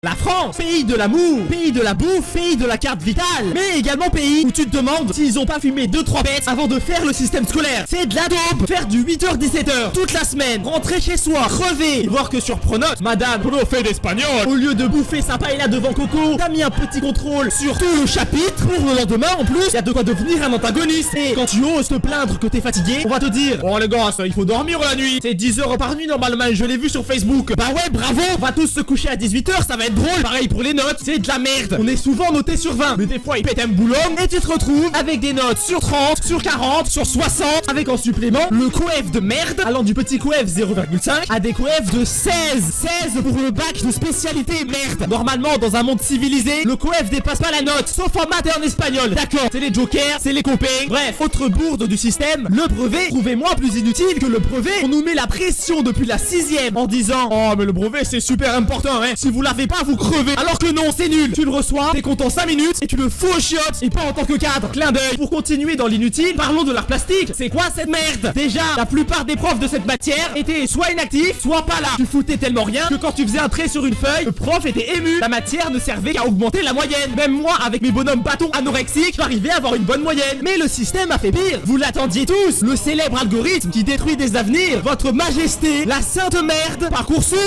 La France, pays de l'amour, pays de la bouffe, pays de la carte vitale, mais également pays où tu te demandes s'ils ont pas fumé 2-3 bêtes avant de faire le système scolaire. C'est de la daube, faire du 8h-17h toute la semaine, rentrer chez soi, crever, voir que sur Pronote, madame prof d'espagnol, au lieu de bouffer sa paella devant Coco, t'as mis un petit contrôle sur tout le chapitre, pour le lendemain en plus, y a de quoi devenir un antagoniste. Et quand tu oses te plaindre que t'es fatigué, on va te dire, oh les gars, il faut dormir la nuit, c'est 10 heures par nuit normalement, je l'ai vu sur Facebook. Bah ouais, bravo, on va tous se coucher à 18h, ça va être drôle. Pareil pour les notes, c'est de la merde. On est souvent noté sur 20, mais des fois ils pètent un boulot et tu te retrouves avec des notes sur 30, sur 40, sur 60, avec en supplément le coef de merde, allant du petit coef 0,5 à des coefs de 16 pour le bac de spécialité merde. Normalement dans un monde civilisé, le coef dépasse pas la note, sauf en maths et en espagnol. D'accord, c'est les jokers, c'est les copains. Bref, autre bourde du système, le brevet, trouvez-moi plus inutile que le brevet. On nous met la pression depuis la 6ème en disant, oh mais le brevet c'est super important hein, si vous l'avez pas vous crevez. Alors que non, c'est nul. Tu le reçois, t'es content 5 minutes et tu le fous aux chiottes. Et pas en tant que cadre. Clin d'œil. Pour continuer dans l'inutile, parlons de l'art plastique. C'est quoi cette merde? Déjà, la plupart des profs de cette matière étaient soit inactifs, soit pas là. Tu foutais tellement rien que quand tu faisais un trait sur une feuille, le prof était ému. La matière ne servait qu'à augmenter la moyenne. Même moi, avec mes bonhommes bâtons anorexiques, j'arrivais à avoir une bonne moyenne. Mais le système a fait pire. Vous l'attendiez tous. Le célèbre algorithme qui détruit des avenirs. Votre majesté, la sainte merde. Parcoursup.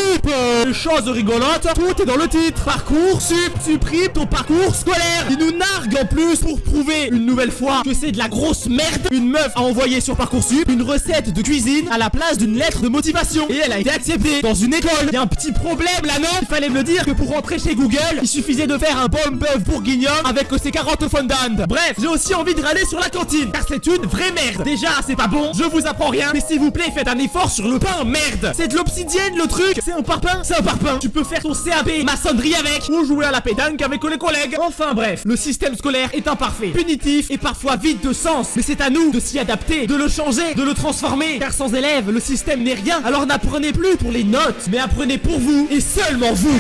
Chose rigolote, tout est dans le titre. Parcoursup supprime ton parcours scolaire. Il nous nargue en plus pour prouver une nouvelle fois que c'est de la grosse merde. Une meuf a envoyé sur Parcoursup une recette de cuisine à la place d'une lettre de motivation et elle a été acceptée dans une école. Il y a un petit problème là, non? Il fallait me le dire que pour rentrer chez Google, il suffisait de faire un bon bœuf bourguignon avec ses carottes fondantes. Bref, j'ai aussi envie de râler sur la cantine car c'est une vraie merde. Déjà, c'est pas bon, je vous apprends rien, mais s'il vous plaît, faites un effort sur le pain, merde. C'est de l'obsidienne le truc. C'est un parpaing? C'est un parpaing. Tu peux faire ton CAP maçonnerie avec ou jouer à la pétanque avec les collègues. Enfin bref, le système scolaire est imparfait, punitif et parfois vide de sens. Mais c'est à nous de s'y adapter, de le changer, de le transformer. Car sans élèves, le système n'est rien. Alors n'apprenez plus pour les notes, mais apprenez pour vous et seulement vous.